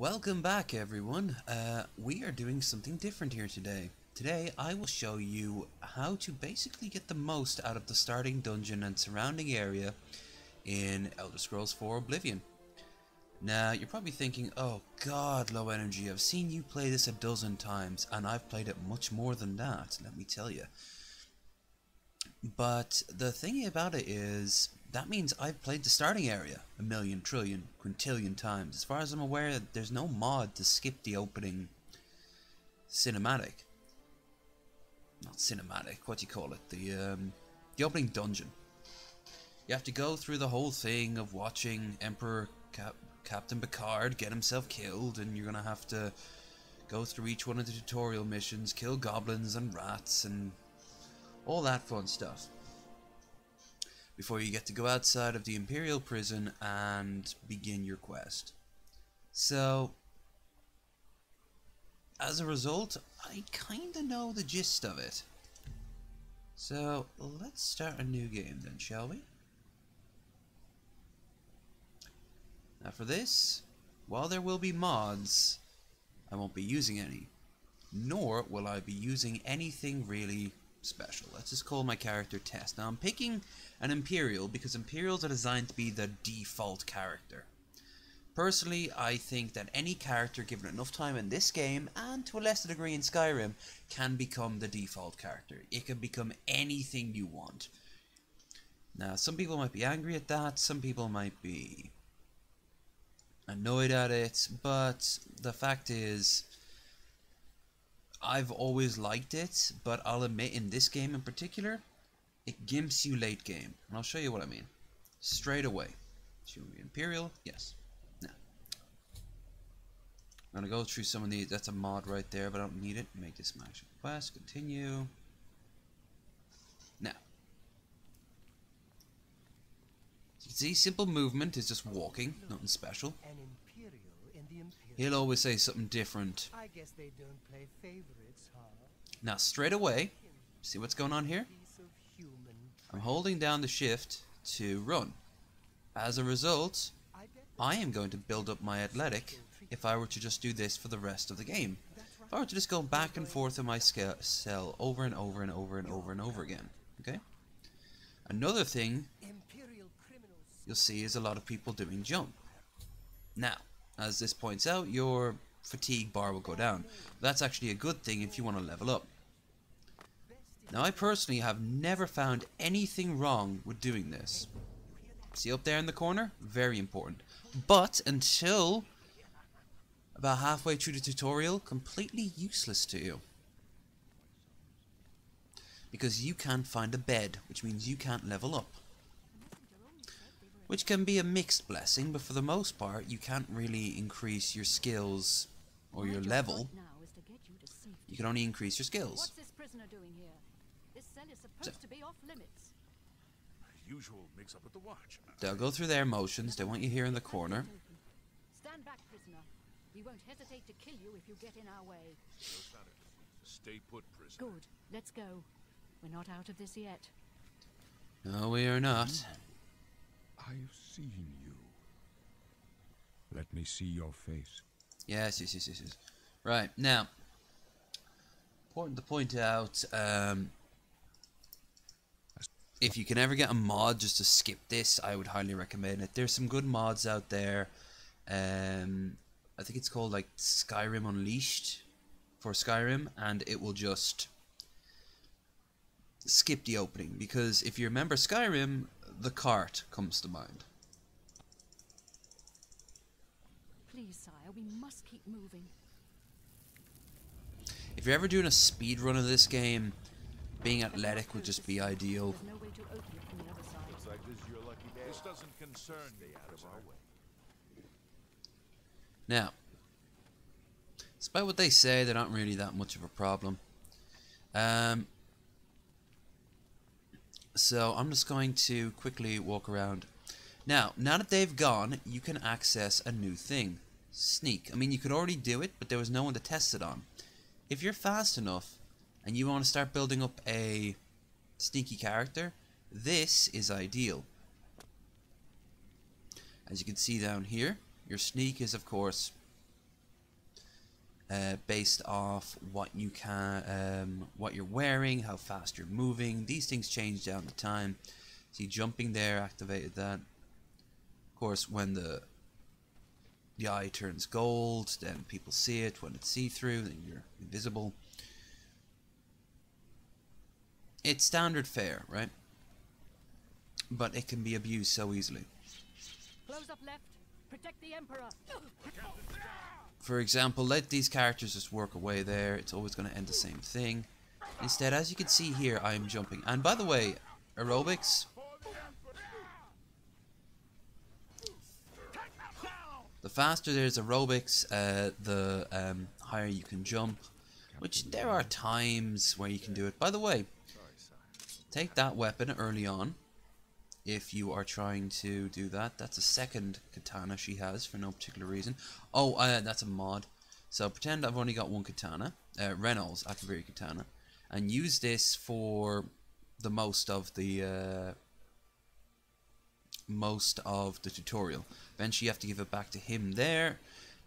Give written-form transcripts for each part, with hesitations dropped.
Welcome back, everyone. We are doing something different here today. Today I will show you how to basically get the most out of the starting dungeon and surrounding area in Elder Scrolls 4 Oblivion. Now you're probably thinking, oh god, Low Energy, I've seen you play this a dozen times and I've played it much more than that, let me tell you. But the thing about it is, that means I've played the starting area a million, trillion, quintillion times. As far as I'm aware, there's no mod to skip the opening cinematic. Not cinematic, what do you call it? The opening dungeon. You have to go through the whole thing of watching Emperor Captain Picard get himself killed, and you're gonna have to go through each one of the tutorial missions, kill goblins and rats and all that fun stuff before you get to go outside of the Imperial prison and begin your quest. So, as a result, I kinda know the gist of it. So, let's start a new game then, shall we? Now for this, while there will be mods, I won't be using any. Nor will I be using anything really special. Let's just call my character Tess. Now I'm picking an Imperial because Imperials are designed to be the default character. Personally, I think that any character given enough time in this game, and to a lesser degree in Skyrim, can become the default character. It can become anything you want. Now some people might be angry at that, some people might be annoyed at it, but the fact is, I've always liked it, but I'll admit in this game in particular, it gimps you late game. And I'll show you what I mean. Straight away. Should we be Imperial? Yes. Now, I'm going to go through some of these. That's a mod right there, but I don't need it. Make this my action quest. Continue. Now. You can see simple movement is just walking. Nothing special. He'll always say something different. I guess they don't play favorites, huh? Now straight away, see what's going on here? I'm holding down the shift to run. As a result, I am going to build up my athletic if I were to just do this for the rest of the game. If I were to just go back and forth in my cell over and over and over and over and over again. Okay? Another thing you'll see is a lot of people doing jump. Now, as this points out, your fatigue bar will go down. That's actually a good thing if you want to level up. Now, I personally have never found anything wrong with doing this. See up there in the corner? Very important. But until about halfway through the tutorial, completely useless to you. Because you can't find a bed, which means you can't level up. Which can be a mixed blessing, but for the most part, you can't really increase your skills or your level. You can only increase your skills. What's this prisoner doing here? This cell is supposed to be off limits. Usual mix up at the watch. They'll go through their motions. They want you here in the corner. Stand back, prisoner. We won't hesitate to kill you if you get in our way. Stay put, prisoner. Good. Let's go. We're not out of this yet. No, we are not. I've seen you. Let me see your face. Yes. Right, now, important to point out, if you can ever get a mod just to skip this, I would highly recommend it. There's some good mods out there. I think it's called like Skyrim Unleashed for Skyrim, and it will just skip the opening, because if you remember Skyrim, the cart comes to mind. Please, sire, we must keep moving. If you're ever doing a speed run of this game, being athletic would just be ideal. There's no way to open it from the other side. Looks like this is your lucky day. This doesn't concern me out of our way. Now, despite what they say, they're not really that much of a problem. So I'm just going to quickly walk around. Now that they've gone, you can access a new thing. Sneak. I mean, you could already do it, but there was no one to test it on. If you're fast enough, and you want to start building up a sneaky character, this is ideal. As you can see down here, your sneak is of course based off what you can, what you're wearing, how fast you're moving. These things change down the time. See, jumping there activated that. Of course, when the eye turns gold, then people see it. When it's see-through, then you're invisible. It's standard fare, right? But it can be abused so easily. Close up left. Protect the Emperor. For example, let these characters just work away there. It's always going to end the same thing. Instead, as you can see here, I am jumping. And by the way, aerobics. The faster there's aerobics, the higher you can jump. Which there are times where you can do it. By the way, take that weapon early on. If you are trying to do that. That's a second katana she has for no particular reason. Oh, that's a mod. So pretend I've only got one katana. Reynolds Akaviri katana. And use this for the most of the tutorial. Eventually you have to give it back to him there.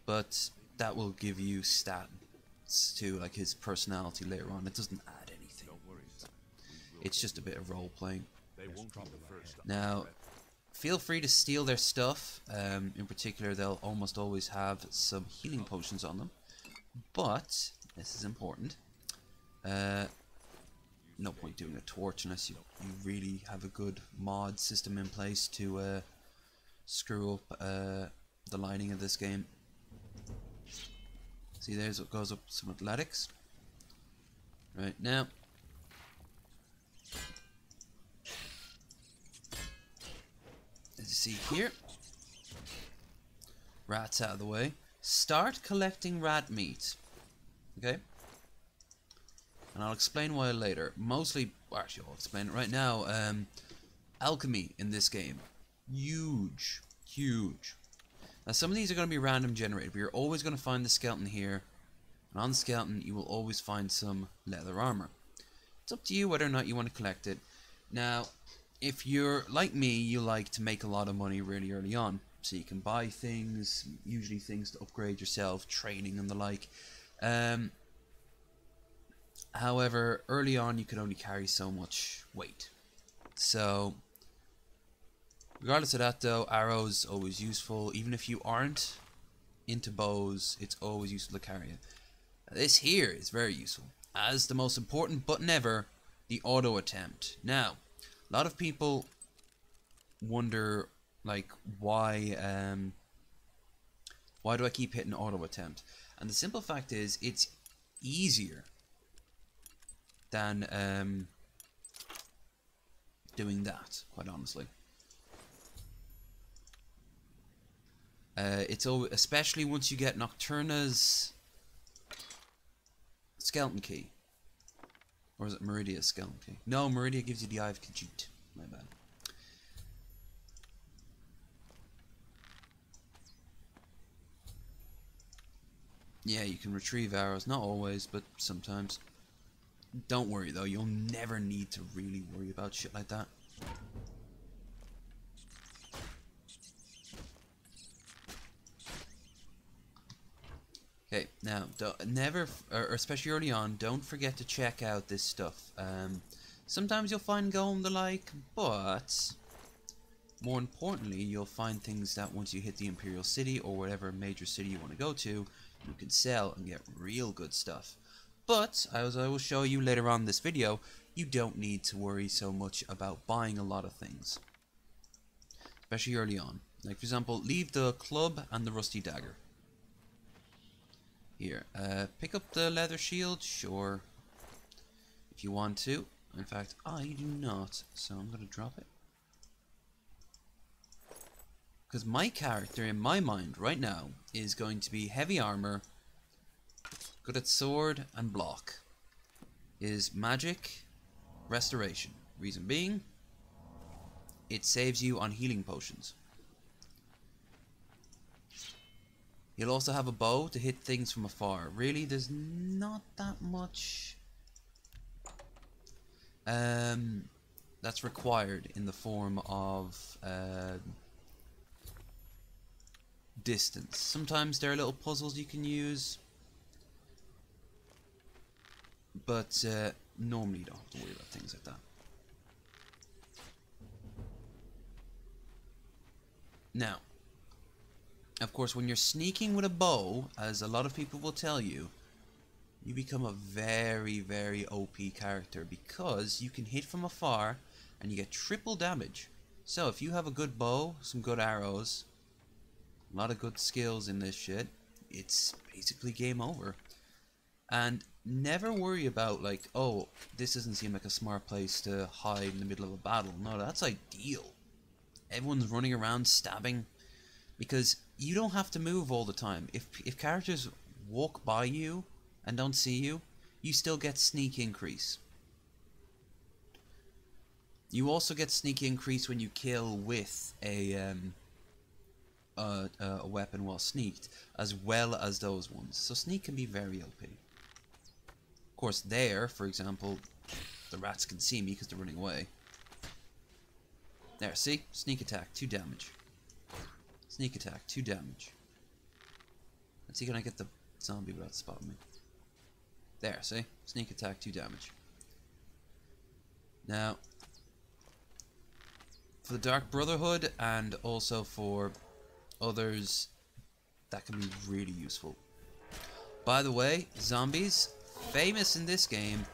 But that will give you stats to like his personality later on. It doesn't add anything. It's just a bit of role playing. Now, feel free to steal their stuff. In particular, they'll almost always have some healing potions on them. But, this is important. No point doing a torch unless you really have a good mod system in place to screw up the lighting of this game. See, there's what goes up some athletics. Right, now. As you see here, rats out of the way. Start collecting rat meat. Okay? And I'll explain why later. Mostly, actually I'll explain it right now. Alchemy in this game. Huge. Huge. Now some of these are going to be random generated, but you're always going to find the skeleton here. And on the skeleton you will always find some leather armor. It's up to you whether or not you want to collect it. Now, if you're like me, you like to make a lot of money really early on. So you can buy things, usually things to upgrade yourself, training and the like. However, early on you can only carry so much weight. So, regardless of that though, arrows always useful. Even if you aren't into bows, it's always useful to carry it. This here is very useful. As the most important button ever, the auto attempt. Now, a lot of people wonder, like, why do I keep hitting auto attempt? And the simple fact is, it's easier than doing that, quite honestly. It's always, especially once you get Nocturna's skeleton key. Or is it Meridia's skeleton key? No, Meridia gives you the Eye of Khajiit. My bad. Yeah, you can retrieve arrows. Not always, but sometimes. Don't worry though, you'll never need to really worry about shit like that. Okay, now, especially early on, don't forget to check out this stuff. Sometimes you'll find gold and the like, but more importantly, you'll find things that once you hit the Imperial City or whatever major city you want to go to, you can sell and get real good stuff. But, as I will show you later on in this video, you don't need to worry so much about buying a lot of things. Especially early on. Like, for example, leave the club and the rusty dagger. Here, pick up the leather shield, sure, if you want to. In fact, I do not, so I'm going to drop it. Because my character, in my mind, right now, is going to be heavy armor, good at sword and block. Is magic, restoration. Reason being, it saves you on healing potions. You'll also have a bow to hit things from afar. Really, there's not that much that's required in the form of distance. Sometimes there are little puzzles you can use. But normally you don't have to worry about things like that. Now, of course, when you're sneaking with a bow, as a lot of people will tell you, you become a very, very OP character because you can hit from afar and you get triple damage. So if you have a good bow, some good arrows, a lot of good skills in this shit, it's basically game over. And never worry about like, oh, this doesn't seem like a smart place to hide in the middle of a battle. No, that's ideal. Everyone's running around stabbing because you don't have to move all the time. If characters walk by you and don't see you, you still get sneak increase. You also get sneak increase when you kill with a weapon while sneaked, as well as those ones. So sneak can be very OP. Of course, there, for example, the rats can see me because they're running away. There, see? Sneak attack, 2 damage. Sneak attack, 2 damage. Let's see, can I get the zombie without spotting me? There, see? Sneak attack, 2 damage. Now, for the Dark Brotherhood and also for others, that can be really useful. By the way, zombies, famous in this game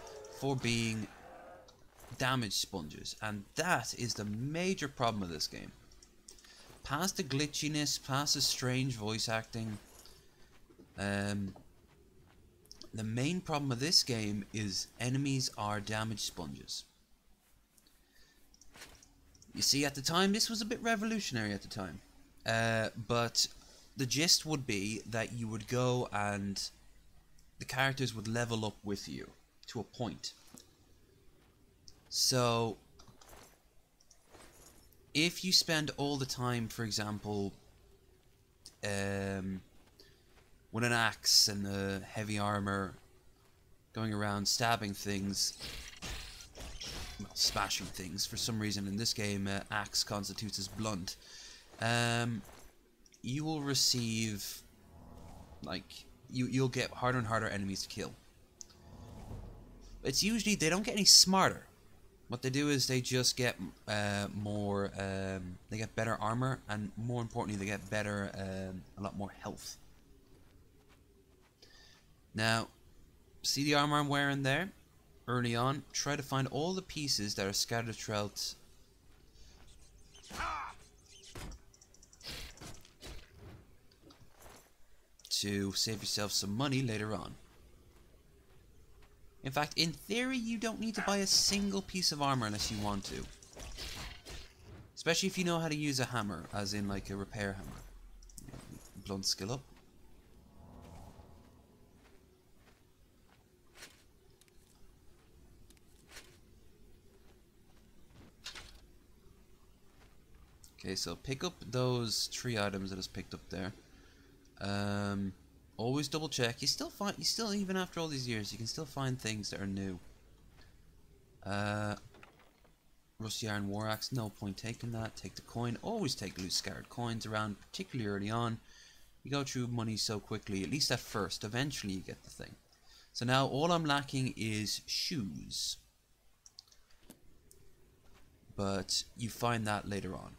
for being damage sponges, and that is the major problem of this game. Past the glitchiness, past the strange voice acting, the main problem of this game is enemies are damage sponges. You see, at the time, this was a bit revolutionary at the time. But the gist would be that you would go and the characters would level up with you to a point. So, if you spend all the time, for example, with an axe and a heavy armor, going around stabbing things, well, smashing things, for some reason in this game, axe constitutes as blunt, you will receive, like, you'll get harder and harder enemies to kill. It's usually, they don't get any smarter. What they do is they just get more, they get better armor, and more importantly, they get better, a lot more health. Now, see the armor I'm wearing there? Early on, try to find all the pieces that are scattered throughout to save yourself some money later on. In fact, in theory, you don't need to buy a single piece of armor unless you want to. Especially if you know how to use a hammer, as in like a repair hammer. Blunt skill up. Okay, so pick up those 3 items that I just picked up there. Always double check. You still, even after all these years, you can still find things that are new. Rusty Iron War Axe, no point taking that. Take the coin. Always take loose scattered coins around, particularly early on. You go through money so quickly, at least at first. Eventually you get the thing. So now all I'm lacking is shoes. But you find that later on.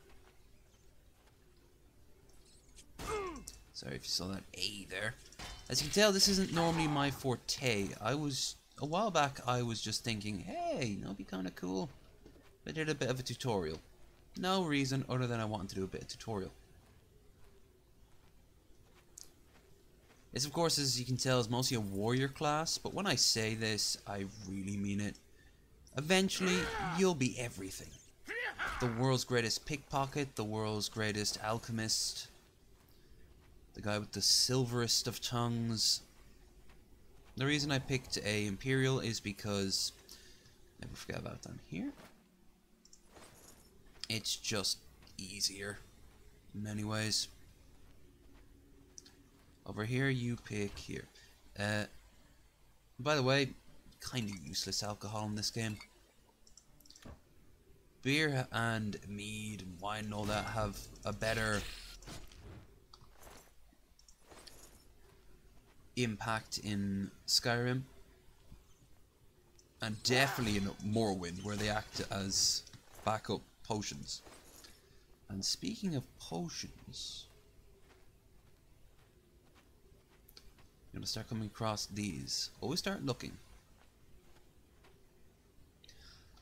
Sorry if you saw that A there. As you can tell, this isn't normally my forte. A while back, I was just thinking, hey, that'd be kind of cool. I did a bit of a tutorial. No reason other than I wanted to do a bit of tutorial. This, of course, as you can tell, is mostly a warrior class, but when I say this, I really mean it. Eventually, you'll be everything. The world's greatest pickpocket, the world's greatest alchemist, the guy with the silverest of tongues. The reason I picked a Imperial is because, never forget about it down here. It's just easier in many ways. Over here you pick here. By the way, kind of useless alcohol in this game. Beer and mead and wine and all that have a better impact in Skyrim. And definitely in Morrowind, where they act as backup potions. And speaking of potions, I'm going to start coming across these. Always start looking.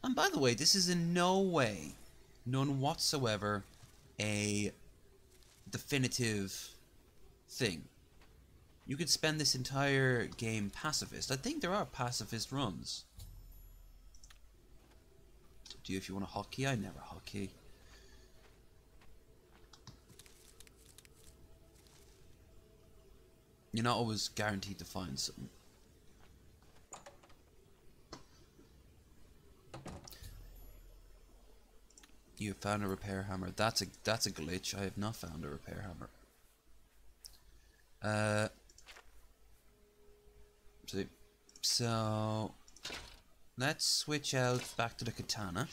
And by the way, this is in no way, none whatsoever, a definitive thing. You could spend this entire game pacifist. I think there are pacifist runs. Do you if you want a hotkey? I never hotkey. You're not always guaranteed to find something. You have found a repair hammer. That's a glitch. I have not found a repair hammer. So let's switch out back to the katana.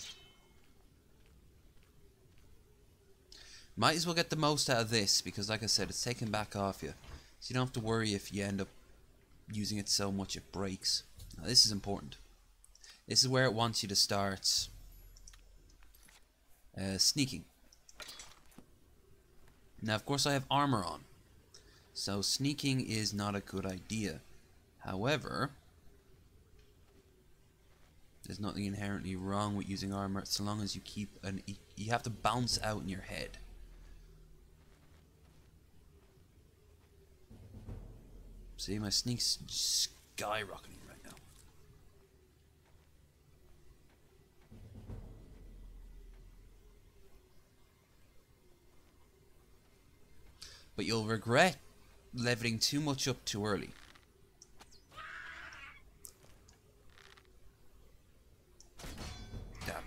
Might as well get the most out of this because, like I said, it's taken back off you, so you don't have to worry if you end up using it so much it breaks. Now, this is important. This is where it wants you to start sneaking. Now, of course, I have armor on, so sneaking is not a good idea. However, there's nothing inherently wrong with using armor so long as you keep you have to bounce out in your head. See, my sneak's skyrocketing right now. But you'll regret leveling too much up too early. Damn.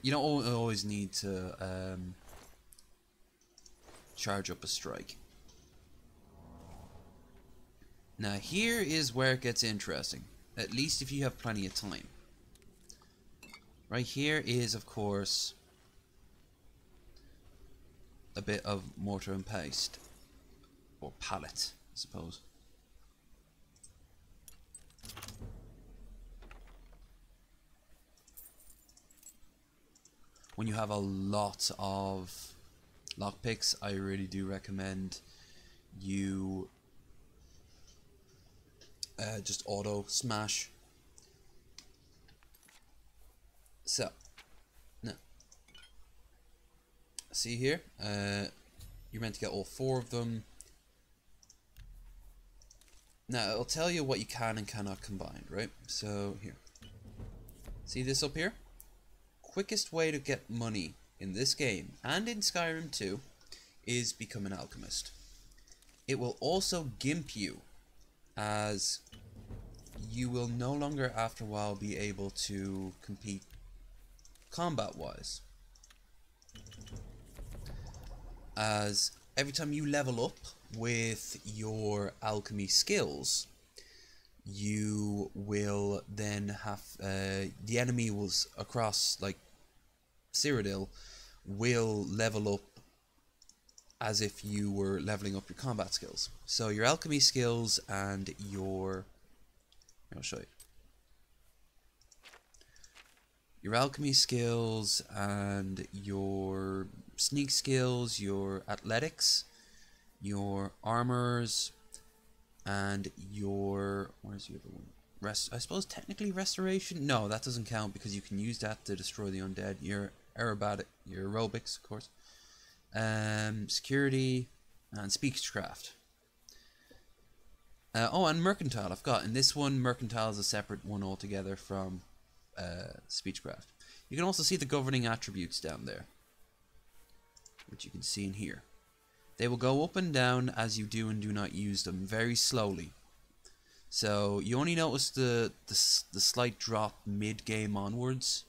You don't always need to charge up a strike. Now here is where it gets interesting, at least if you have plenty of time. Right here is, of course, a bit of mortar and paste, or pallet, I suppose. When you have a lot of lockpicks, I really do recommend you just auto smash. So, now, see here, you're meant to get all 4 of them. Now, it'll tell you what you can and cannot combine, right? So, here. See this up here? Quickest way to get money in this game, and in Skyrim too, is become an alchemist. It will also gimp you, as you will no longer after a while be able to compete combat wise, as every time you level up with your alchemy skills, you will then have the enemy was across like Cyrodiil will level up as if you were leveling up your combat skills. So your alchemy skills and your I'll show you. Your alchemy skills and your sneak skills, your athletics, your armors, and your where's the other one? I suppose technically restoration. No, that doesn't count because you can use that to destroy the undead. Your aerobics, of course. Security and speechcraft. Oh, and mercantile. I've got in this one. Mercantile is a separate one altogether from speechcraft. You can also see the governing attributes down there, which you can see in here. They will go up and down as you do and do not use them very slowly. So you only notice the slight drop mid-game onwards.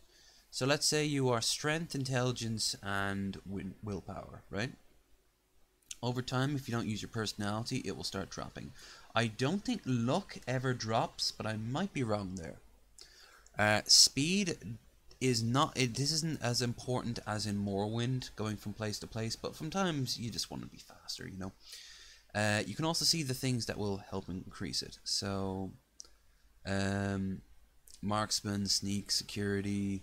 So let's say you are strength, intelligence, and willpower, right? Over time, if you don't use your personality, it will start dropping. I don't think luck ever drops, but I might be wrong there. Speed is not. This isn't as important as in Morrowind, going from place to place. But sometimes you just want to be faster, you know. You can also see the things that will help increase it. So, marksman, sneak, security,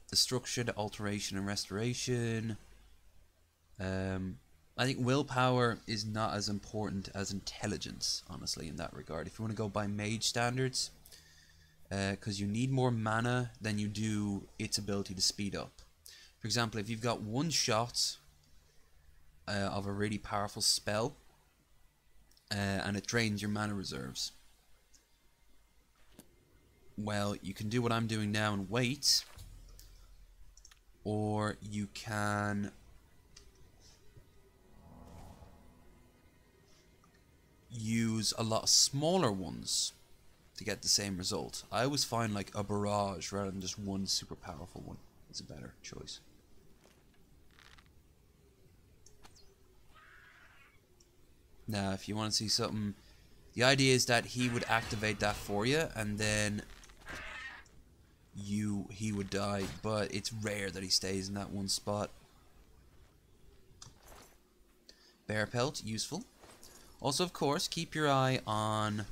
destruction, alteration, and restoration. I think willpower is not as important as intelligence, honestly, in that regard. If you want to go by mage standards, because you need more mana than you do its ability to speed up. For example, if you've got one shot of a really powerful spell, and it drains your mana reserves, well, you can do what I'm doing now and wait, or you can use a lot of smaller ones to get the same result. I always find like a barrage rather than just one super powerful one is a better choice. Now, if you want to see something, the idea is that he would activate that for you, and then he would die, but it's rare that he stays in that one spot. Bear pelt, useful. Also, of course, keep your eye on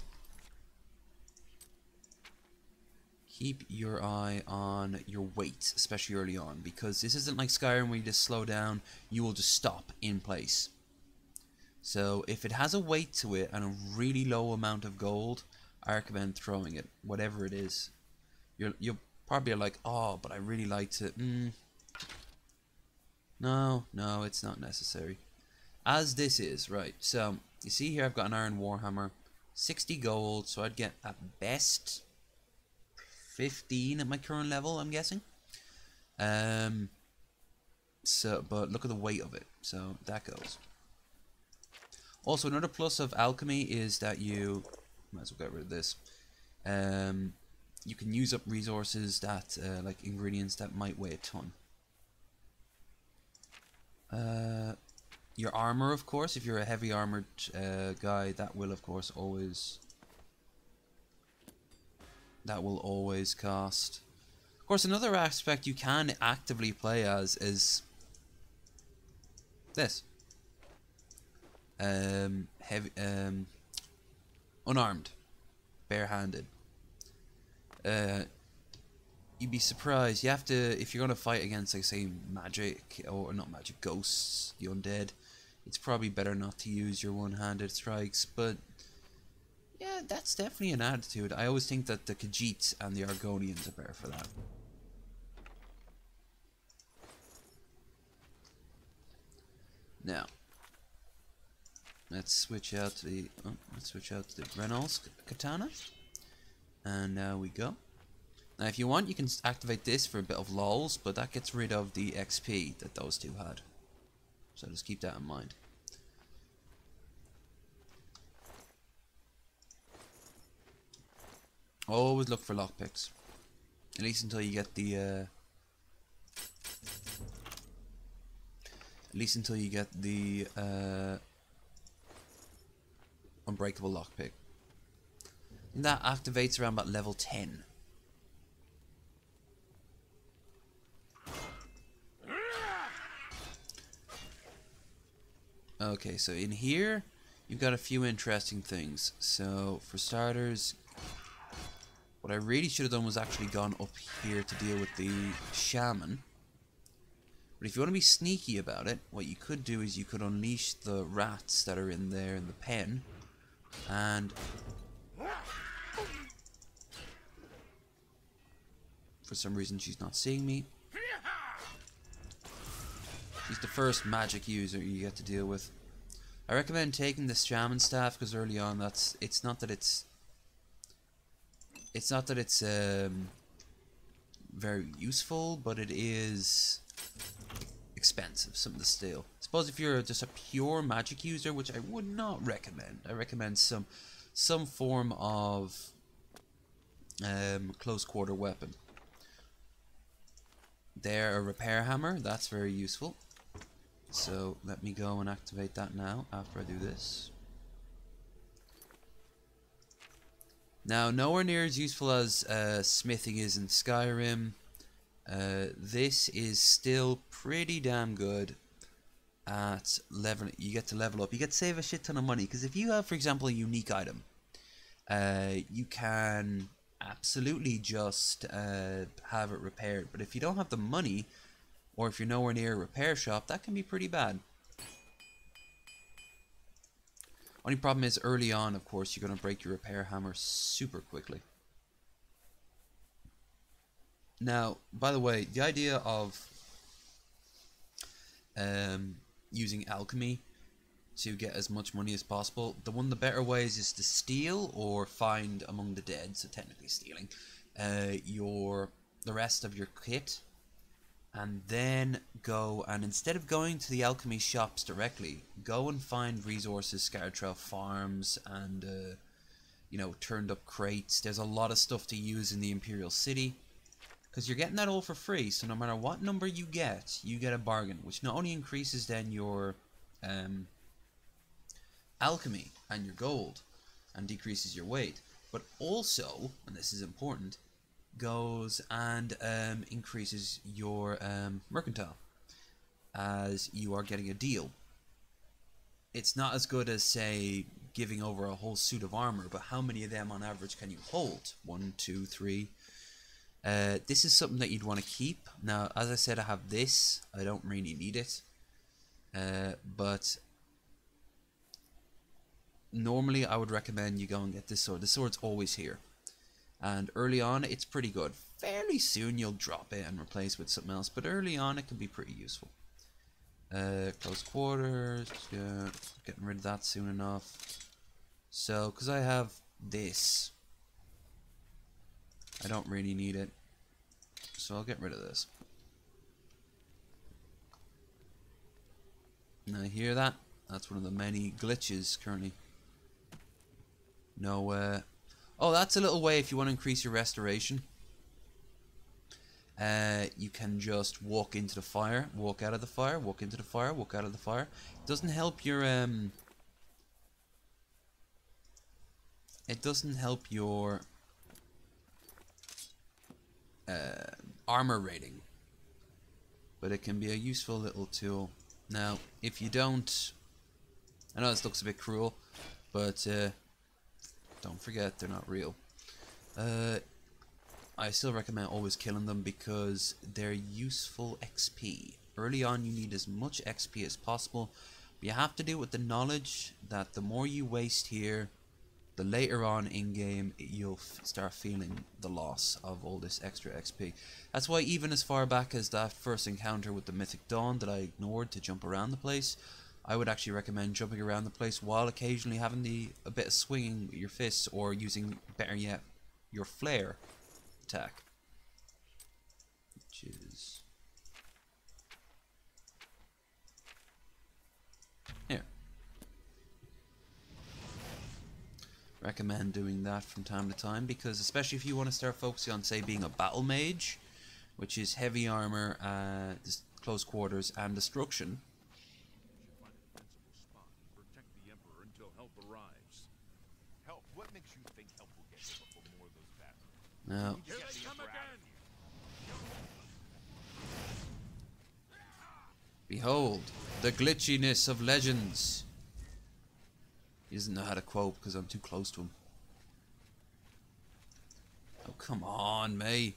your weight, especially early on, because this isn't like Skyrim where you just slow down, you will just stop in place. So if it has a weight to it and a really low amount of gold, I recommend throwing it, whatever it is. You'll probably like, oh, but I really like to. No, it's not necessary. As this is, right, so you see here I've got an iron warhammer, 60 gold, so I'd get at best 15 at my current level, I'm guessing. So, but look at the weight of it, so that goes. Also, another plus of alchemy is that you might as well get rid of this. You can use up resources that, like ingredients that might weigh a ton. Your armor, of course, if you're a heavy armored guy, that will of course always cost. Of course, another aspect you can actively play as is this. Heavy, unarmed, barehanded. You'd be surprised. You have to, if you're gonna fight against, like, say, magic, or not magic, ghosts, the undead, it's probably better not to use your one-handed strikes, but yeah, that's definitely an attitude. I always think that the Khajiits and the Argonians are better for that. Now, let's switch out to the Reynolds katana, and now we go. Now, if you want, you can activate this for a bit of lols, but that gets rid of the XP that those two had. So just keep that in mind. Always look for lockpicks. At least until you get the unbreakable lockpick. And that activates around about level 10. Okay, so in here, you've got a few interesting things. So, for starters, what I really should have done was actually gone up here to deal with the shaman. But if you want to be sneaky about it, what you could do is you could unleash the rats that are in there in the pen, and for some reason she's not seeing me. He's the first magic user you get to deal with. I recommend taking the shaman staff because early on, it's not that it's very useful, but it is expensive, something to steal. I suppose if you're just a pure magic user, which I would not recommend. I recommend some form of close quarter weapon. There, a repair hammer, that's very useful. So let me go and activate that now after I do this. Now, nowhere near as useful as smithing is in Skyrim. This is still pretty damn good at level, you get to level up. You get to save a shit ton of money, because if you have, for example, a unique item, you can absolutely just have it repaired. But if you don't have the money, or if you're nowhere near a repair shop, that can be pretty bad. Only problem is early on, of course, you're going to break your repair hammer super quickly. Now, by the way, the idea of using alchemy to get as much money as possible, one of the better ways is to steal or find among the dead, so technically stealing, the rest of your kit, and then go and, instead of going to the alchemy shops directly, go and find resources scattered throughout farms and you know, turned up crates. There's a lot of stuff to use in the Imperial City, because you're getting that all for free, so no matter what number you get a bargain, which not only increases then your alchemy and your gold and decreases your weight, but also, and this is important, goes and increases your mercantile, as you are getting a deal. It's not as good as, say, giving over a whole suit of armor, but how many of them on average can you hold? 1, 2, 3. This is something that you'd want to keep. Now, as I said, I have this. I don't really need it, but normally I would recommend you go and get this sword. The sword's always here, and early on it's pretty good. Fairly soon you'll drop it and replace with something else, but early on it can be pretty useful. Close quarters, yeah, getting rid of that soon enough. So, because I have this, I don't really need it, so I'll get rid of this. Now, hear that? That's one of the many glitches currently. No, oh, that's a little way if you want to increase your restoration. You can just walk into the fire, walk out of the fire, walk into the fire, walk out of the fire. It doesn't help your armor rating, but it can be a useful little tool. Now, if you don't, I know this looks a bit cruel, but don't forget they're not real. I still recommend always killing them, because they're useful XP. Early on you need as much XP as possible, but you have to do it with the knowledge that the more you waste here, the later on in game you'll start feeling the loss of all this extra XP. That's why even as far back as that first encounter with the Mythic Dawn that I ignored to jump around the place, I would actually recommend jumping around the place while occasionally having a bit of swinging with your fists, or using, better yet, your flare attack, which is here. Recommend doing that from time to time, because especially if you want to start focusing on, say, being a battle mage, which is heavy armor, close quarters, and destruction. Protect the Emperor until help arrives. Help? What makes you think help will get here before more of those bastards? Now, Here they come again! behold the glitchiness of legends. He doesn't know how to quote because I'm too close to him. Oh, come on, May.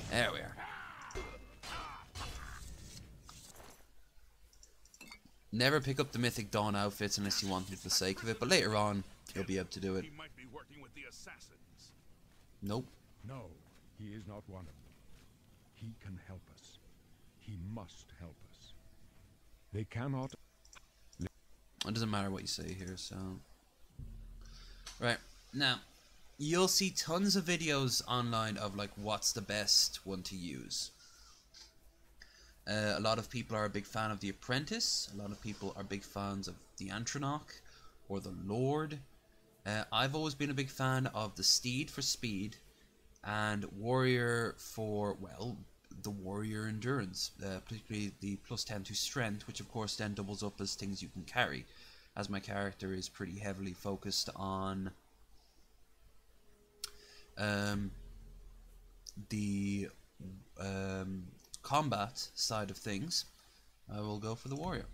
There we are. Never pick up the Mythic Dawn outfits unless you want it for the sake of it, but later on you'll be able to do it. He might be working with the assassins. Nope. No, he is not one of them. He can help us. He must help us. They cannot... It doesn't matter what you say here, so... Right, now, you'll see tons of videos online of, like, what's the best one to use. A lot of people are a big fan of The Apprentice. A lot of people are big fans of the Antronach or the Lord. I've always been a big fan of the Steed for speed, and Warrior for, well, the Warrior Endurance, particularly the +10 to Strength, which of course then doubles up as things you can carry, as my character is pretty heavily focused on the combat side of things. I will go for the warrior.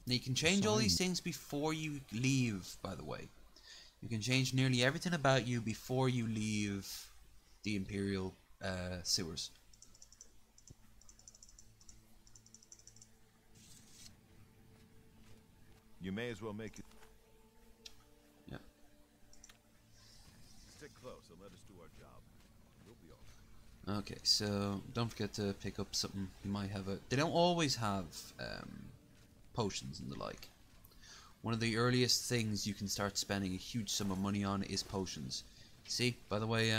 Now you can change all these things before you leave, by the way. You can change nearly everything about you before you leave the Imperial sewers. You may as well make it. Yeah. Stick close and let us do our job. We'll be all right. Okay, so don't forget to pick up something. You might have they don't always have potions and the like. One of the earliest things you can start spending a huge sum of money on is potions. See, by the way,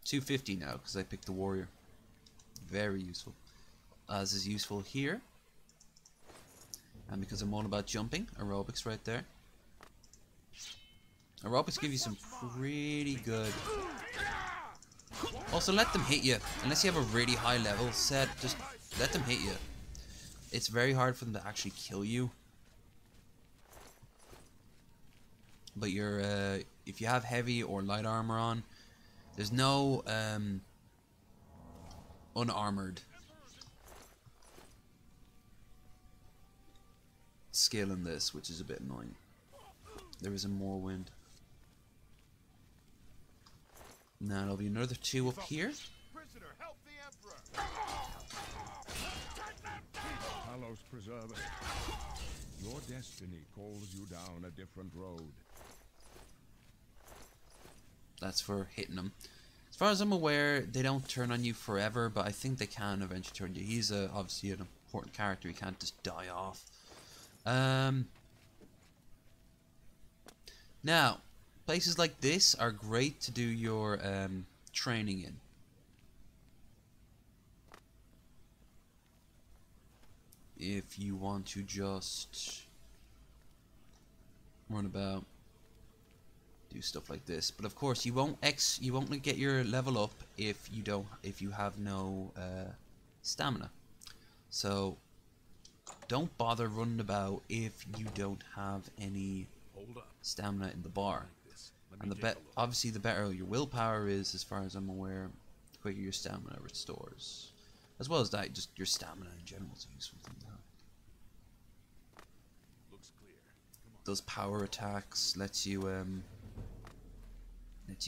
250 now because I picked the warrior. Very useful. As is useful here. And because I'm all about jumping, aerobics right there. Aerobics give you some pretty good. Also, let them hit you. Unless you have a really high level set, just let them hit you. It's very hard for them to actually kill you. But if you have heavy or light armor on, there's no unarmored skill in this, which is a bit annoying. There is a more wind. Now there'll be another 2 up here. Prisoner, help the Emperor! Talos preserve us. Your destiny calls you down a different road. That's for hitting him. As far as I'm aware, they don't turn on you forever, but I think they can eventually turn you. He's obviously an important character. He can't just die off. Now, places like this are great to do your training in. If you want to just run about, do stuff like this, but of course you won't get your level up if you have no stamina. So don't bother running about if you don't have any stamina in the bar. And obviously the better your willpower is, as far as I'm aware, the quicker your stamina restores. As well as that, just your stamina in general is a useful thing to have. Looks clear. Those power attacks lets you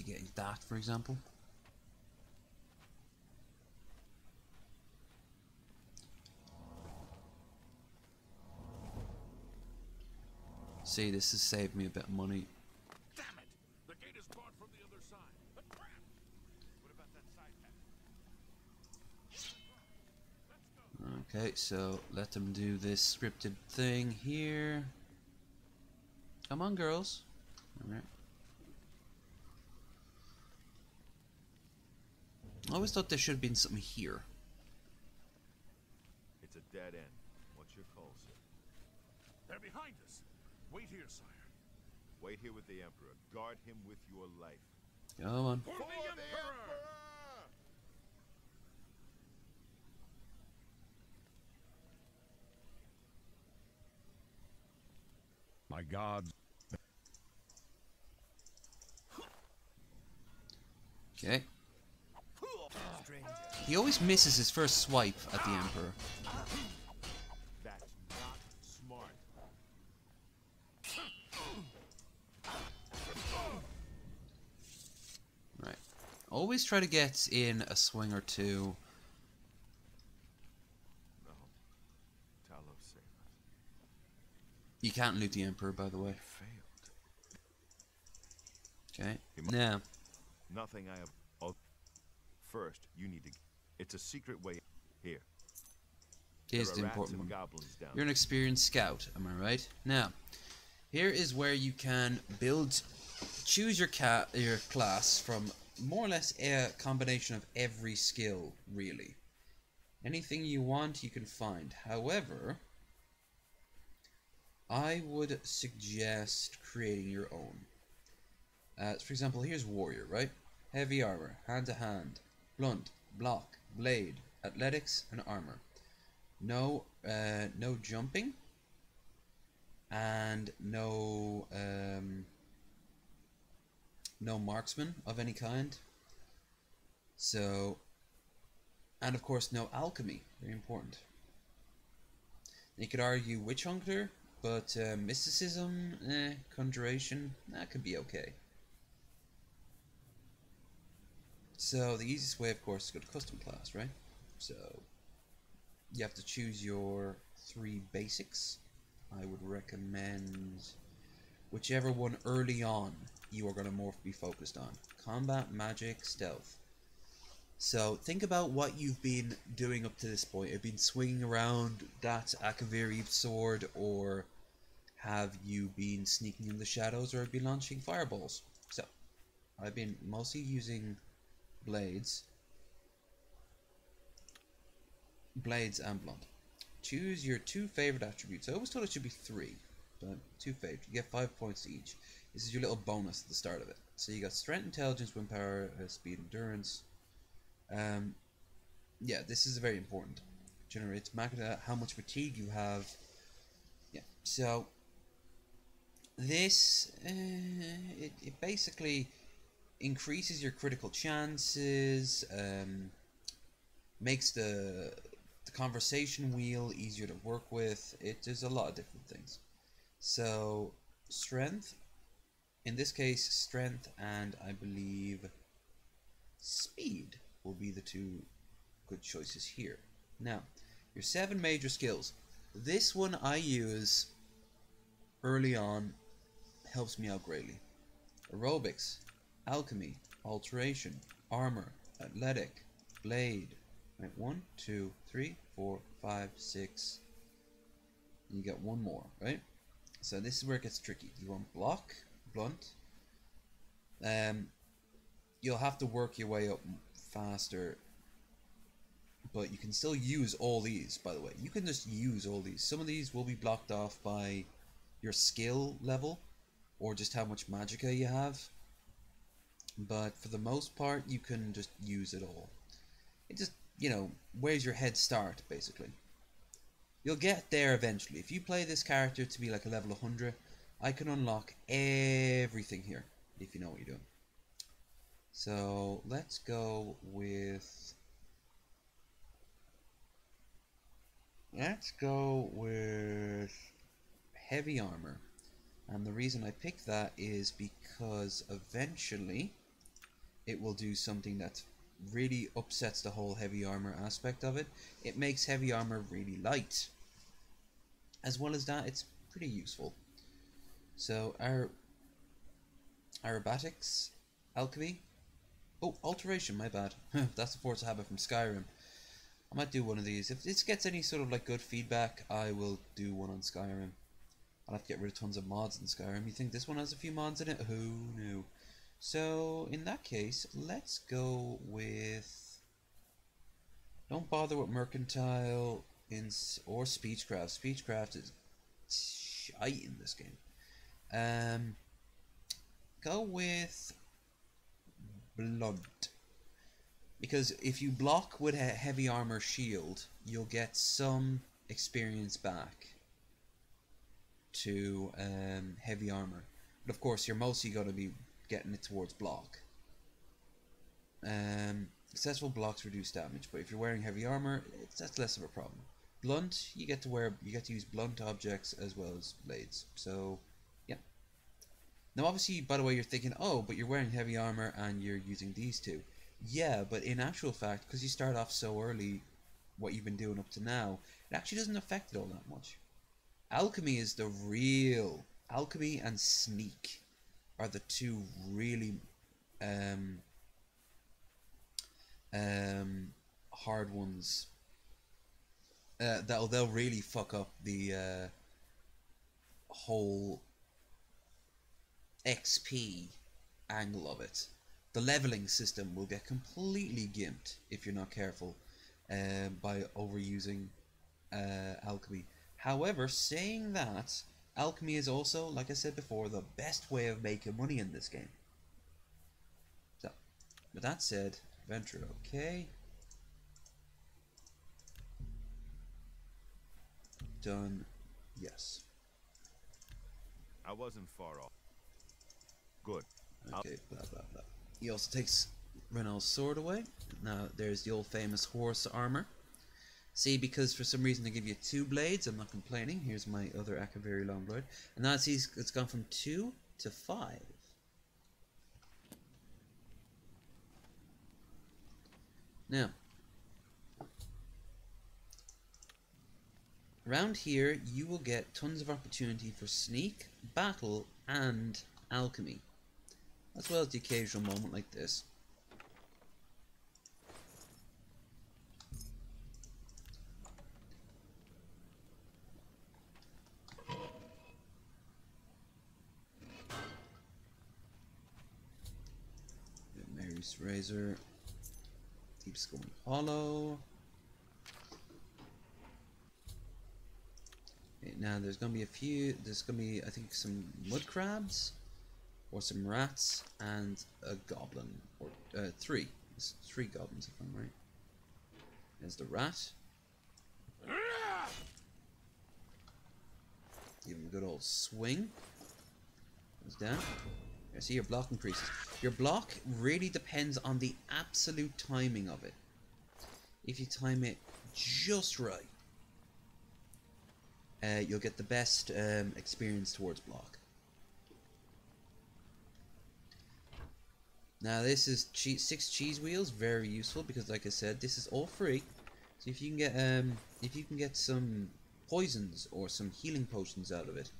get that, for example. See, this has saved me a bit of money. Damn it! The gate is barred from the other side. But crap! What about that side path? Okay, so let them do this scripted thing here. Come on, girls. Alright. I always thought there should have been something here. It's a dead end. What's your call, sir? They're behind us. Wait here, sire. Wait here with the Emperor. Guard him with your life. Come on. For the Emperor! My gods. Okay. He always misses his first swipe at the Emperor. That's not smart. Right. Always try to get in a swing or two. No. Talos saved us. You can't loot the Emperor, by the way. Failed. Okay. Now. Nothing I have. Oh, first, you need to. It's a secret way. Here. Here's the There are rats important and one. goblins down You're an experienced scout, am I right? Now, here is where you can choose your class from more or less a combination of every skill, really. Anything you want, you can find. However, I would suggest creating your own. For example, here's warrior, right? Heavy armor, hand to hand, blunt, block, blade, athletics, and armor. No jumping, and no marksman of any kind. So And of course, no alchemy. Very important. You could argue witch hunter, but mysticism, conjuration, that could be okay. So the easiest way, of course, is to go to custom class, right? So you have to choose your 3 basics. I would recommend whichever one early on you are going to more be focused on. Combat, magic, stealth. So think about what you've been doing up to this point. Have you been swinging around that Akaviri sword, or have you been sneaking in the shadows, or have you been launching fireballs? So I've been mostly using blades and blunt. Choose your 2 favorite attributes. I always thought it should be 3, but 2 favorite. You get 5 points each. This is your little bonus at the start of it. So you got strength, intelligence, wind power, speed, endurance. Yeah, this is very important. Generates how much fatigue you have. Yeah, so this it basically increases your critical chances, makes the conversation wheel easier to work with. It does a lot of different things. So strength, in this case strength, and I believe speed will be the 2 good choices here. Now, your 7 major skills. This one I use early on, helps me out greatly. Aerobics, alchemy, alteration, armor, athletic, blade. Right, 1, 2, 3, 4, 5, 6. You get 1 more, right? So this is where it gets tricky. You want block, blunt. You'll have to work your way up faster, but you can still use all these, by the way. You can just use all these. Some of these will be blocked off by your skill level or just how much magicka you have, but for the most part you can just use it all. It just, you know, where's your head start, basically. You'll get there eventually. If you play this character to be like a level 100, I can unlock everything here, if you know what you're doing. So let's go with heavy armor. And the reason I picked that is because eventually it will do something that really upsets the whole heavy armor aspect of it. It makes heavy armor really light. As well as that, it's pretty useful. So our aerobatics, alchemy. Oh, alteration, my bad. That's the force of habit from Skyrim. I might do one of these. If this gets any sort of like good feedback, I will do one on Skyrim. I'll have to get rid of tons of mods in Skyrim. You think this one has a few mods in it? Who knew? So in that case, let's go with... Don't bother with mercantile or speechcraft. Speechcraft is shite in this game. Go with blunt. Because if you block with a heavy armor shield, you'll get some experience back to heavy armor. But of course, you're mostly going to be getting it towards block. Successful blocks reduce damage, but if you're wearing heavy armor, that's less of a problem. Blunt, you get to use blunt objects as well as blades. So, yeah. Now, obviously, by the way, you're thinking, oh, but you're wearing heavy armor and you're using these 2. Yeah, but in actual fact, because you start off so early, what you've been doing up to now, it actually doesn't affect it all that much. Alchemy is the real... Alchemy and sneak are the 2 really hard ones. They'll really fuck up the whole XP angle of it. The leveling system will get completely gimped if you're not careful by overusing alchemy. However, saying that, alchemy is also, like I said before, the best way of making money in this game. So, with that said, adventure, okay. Done, yes. I wasn't far off. Good. Okay, blah blah blah. He also takes Renault's sword away. Now, there's the old famous horse armor. See, because for some reason they give you 2 blades, I'm not complaining. Here's my other Akaviri Longblade. And now see, it's gone from 2 to 5. Now, around here, you will get tons of opportunity for sneak, battle, and alchemy. As well as the occasional moment like this. Mary's Razor keeps going hollow. Okay, now there's gonna be a few. There's gonna be, I think, some mud crabs, or some rats, and a goblin, or 3. There's 3 goblins if I'm right. There's the rat. Give him a good old swing. Goes down. I see your block increases. Your block really depends on the absolute timing of it. If you time it just right, you'll get the best experience towards block. Now this is 6 cheese wheels, very useful because, like I said, this is all free. So if you can get some poisons or some healing potions out of it,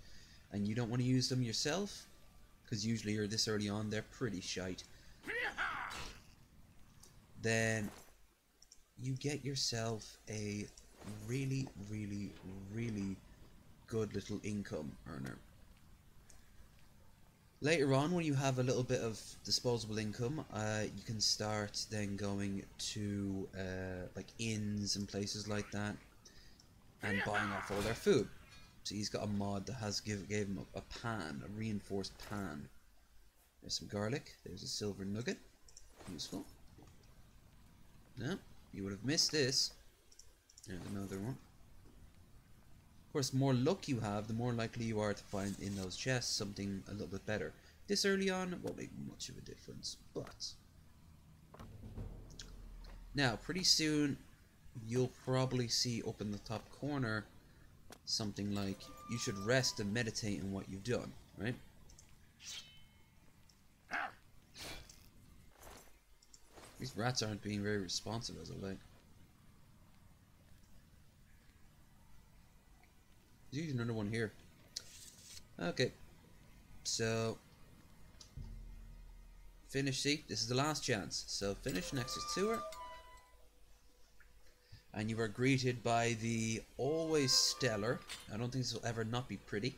and you don't want to use them yourself, because usually you're this early on, they're pretty shite, then you get yourself a really, really, really good little income earner. Later on, when you have a little bit of disposable income, you can start then going to like inns and places like that and buying off all their food. So he's got a mod that has gave him a pan, a reinforced pan. There's some garlic. There's a silver nugget. Useful. No, you would have missed this. There's another one. Of course, the more luck you have, the more likely you are to find in those chests something a little bit better. This early on, it won't make much of a difference, but now pretty soon you'll probably see up in the top corner something like, you should rest and meditate on what you've done, right? These rats aren't being very responsive as of late. There's usually another one here. Okay, so finish. See, this is the last chance. So finish next to her, and you are greeted by the always stellar. I don't think this will ever not be pretty,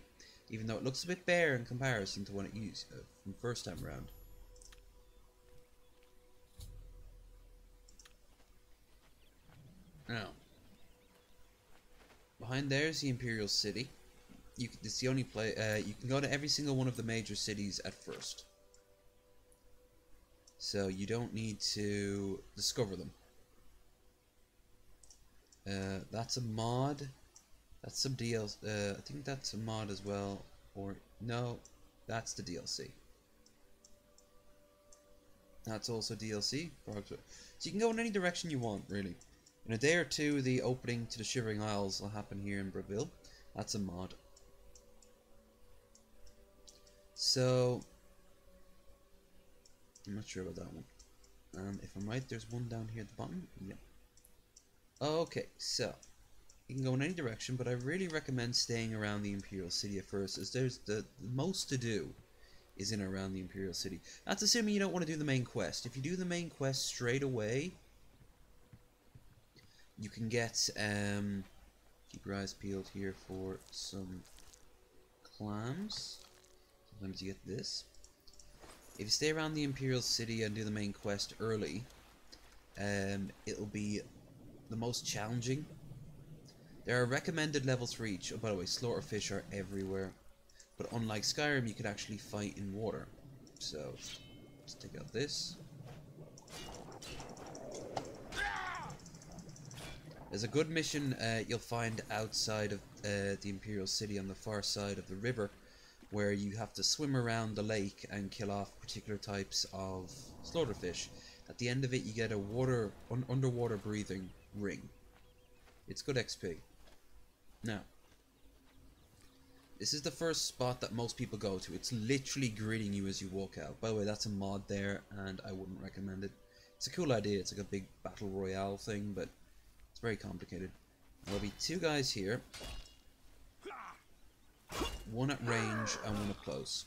even though it looks a bit bare in comparison to what it used from first time around. Now, behind there is the Imperial City. It's the only place you can go to every single one of the major cities at first, so you don't need to discover them. That's a mod. That's some DLC. I think that's a mod as well, or no, that's the DLC. That's also DLC. So you can go in any direction you want, really. In a day or two, the opening to the Shivering Isles will happen here in Breville. That's a mod. So, I'm not sure about that one. If I'm right, there's one down here at the bottom. Yep. Okay, so you can go in any direction, but I really recommend staying around the Imperial City at first, as there's the most to do is in and around the Imperial City. That's assuming you don't want to do the main quest. If you do the main quest straight away, you can get, keep your eyes peeled here for some clams. Sometimes you get this. If you stay around the Imperial City and do the main quest early, it'll be the most challenging. There are recommended levels for each. Oh, by the way, slaughterfish are everywhere. But unlike Skyrim, you can actually fight in water. So, let's take out this. There's a good mission you'll find outside of the Imperial City on the far side of the river, where you have to swim around the lake and kill off particular types of slaughterfish. At the end of it, you get a underwater breathing ring. It's good XP. Now, this is the first spot that most people go to. It's literally greeting you as you walk out. By the way, that's a mod there, and I wouldn't recommend it. It's a cool idea. It's like a big battle royale thing, but it's very complicated. There'll be two guys here. One at range and one up close.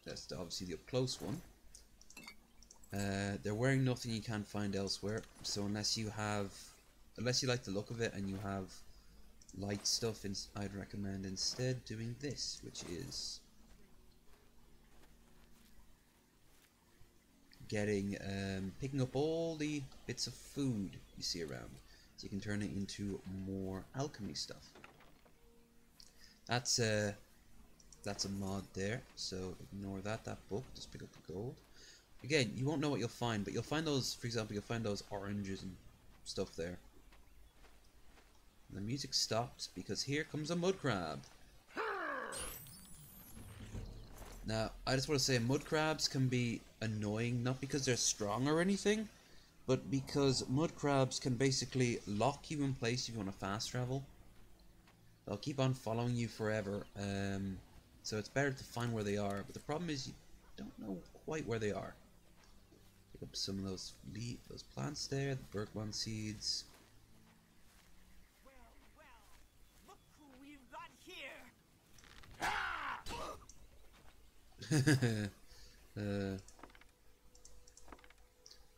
That's obviously the up close one. They're wearing nothing you can't find elsewhere. So unless you like the look of it and you have light stuff, I'd recommend instead doing this, which is picking up all the bits of food you see around, so you can turn it into more alchemy stuff. That's a mod there, so ignore that book, just pick up the gold. Again, you won't know what you'll find, but you'll find those, for example, you'll find those oranges and stuff there. And the music stops because here comes a mud crab. Now, I just want to say mud crabs can be annoying, not because they're strong or anything, but because mud crabs can basically lock you in place if you want to fast travel. They'll keep on following you forever, so it's better to find where they are, but the problem is you don't know quite where they are. Pick up some of those plants there, the Berkman seeds. Look who we've got here!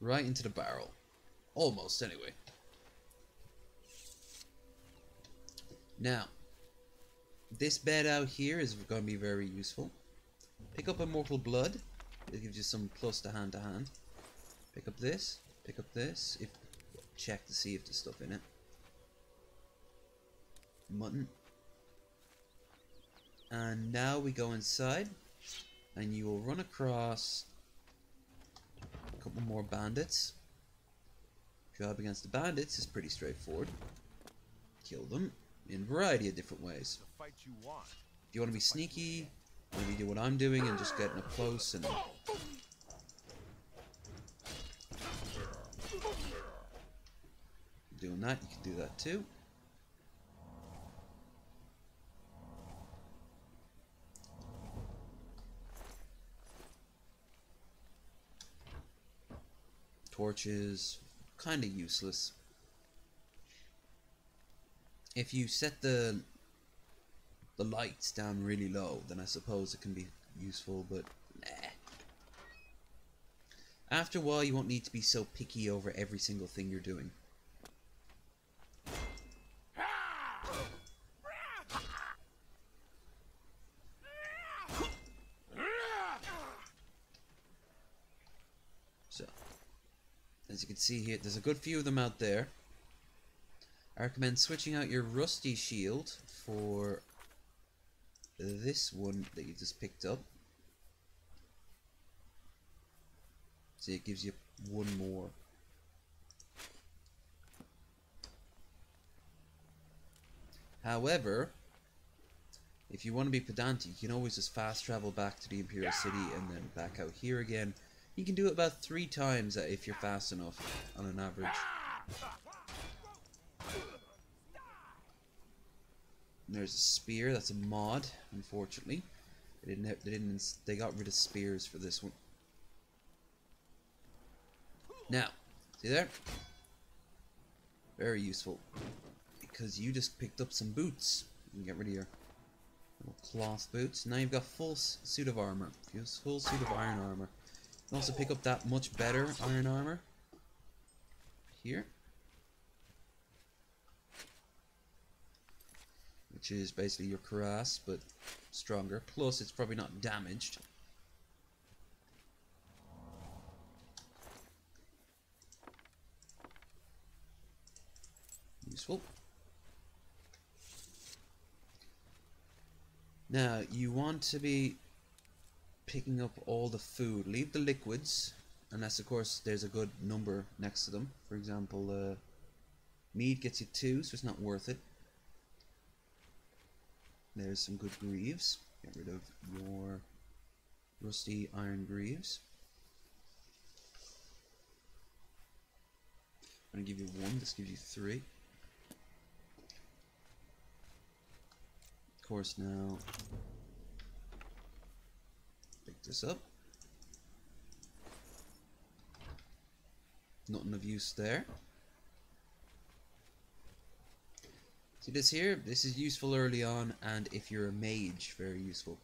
Right into the barrel. Almost, anyway. Now, this bed out here is going to be very useful. Pick up Immortal Blood. It gives you some plus to hand. Pick up this. Check to see if there's stuff in it. Mutton. And now we go inside, and you will run across a couple more bandits. Job against the bandits is pretty straightforward. Kill them in a variety of different ways. The fight you want. If you want to be sneaky, maybe do what I'm doing and just getting up close and doing that. You can do that too. Torches, kind of useless. If you set the lights down really low, then I suppose it can be useful, but nah. After a while, you won't need to be so picky over every single thing you're doing. So, as you can see here, there's a good few of them out there. I recommend switching out your rusty shield for this one that you just picked up. So it gives you one more. However, if you want to be pedantic, you can always just fast travel back to the Imperial City and then back out here again. You can do it about 3 times if you're fast enough on an average. There's a spear. That's a mod, unfortunately. They got rid of spears for this one. Now, see there? Very useful, because you just picked up some boots. You can get rid of your little cloth boots. Now you've got full suit of armor. Full suit of iron armor. You can also pick up that much better iron armor here, which is basically your cuirass, but stronger. Plus, it's probably not damaged. Useful. Now, you want to be picking up all the food. Leave the liquids, unless, of course, there's a good number next to them. For example, mead gets you 2, so it's not worth it. There's some good greaves. Get rid of your rusty iron greaves. gonna give you 1. This gives you 3. Of course, now pick this up. Nothing of use there. See this here? This is useful early on, and if you're a mage, very useful.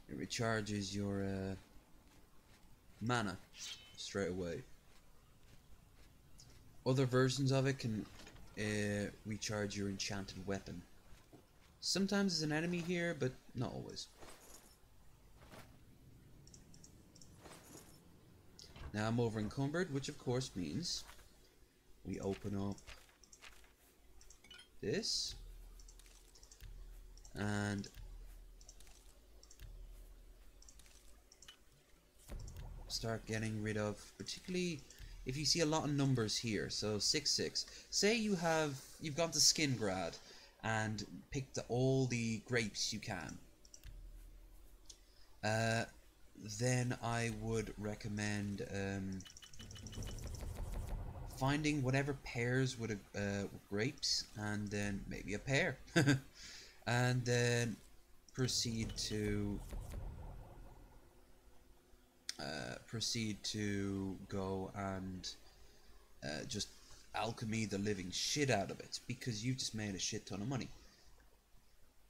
It recharges your mana straight away. Other versions of it can recharge your enchanted weapon. Sometimes there's an enemy here, but not always. Now I'm over encumbered, which of course means we open up this and start getting rid of, particularly if you see a lot of numbers here. So 6-6. Say you've gone to Skingrad and picked all the grapes you can. Then I would recommend finding whatever pairs with grapes, and then maybe a pear, and then proceed to go and just alchemy the living shit out of it, because you just made a shit ton of money.